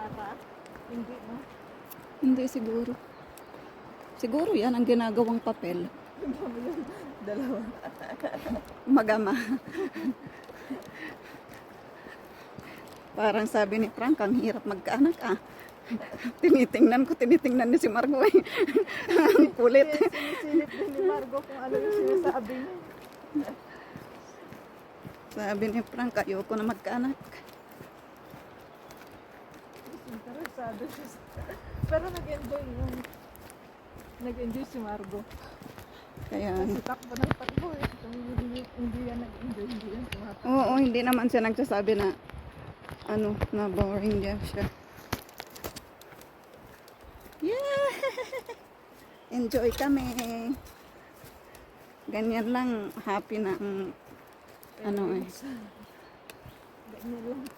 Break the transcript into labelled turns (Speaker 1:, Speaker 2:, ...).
Speaker 1: Yata. Hindi, no?
Speaker 2: Hindi siguro. Siguro yan ang ginagawang papel.
Speaker 1: Dalawa.
Speaker 2: Magama. Parang sabi ni Frank, ang hirap magkaanak ah. Tinitingnan ni si Margo eh. Ang kulit.
Speaker 1: Sinisilip din ni Margo kung ano yung sinasabi niya.
Speaker 2: Sabi ni Frank, ayoko na magkaanak.
Speaker 1: Interesado siya. Pero nag-enjoy si Margo.
Speaker 2: Kaya,
Speaker 1: Kasi takbo ng takbo eh. Kung hindi yan nag-enjoy, hindi yan tumatakbo.
Speaker 2: oo, hindi naman siya nagsasabi na na boring niya siya. Yeah! Enjoy kami. Ganyan lang, happy na ang eh.
Speaker 1: Ganyan lang.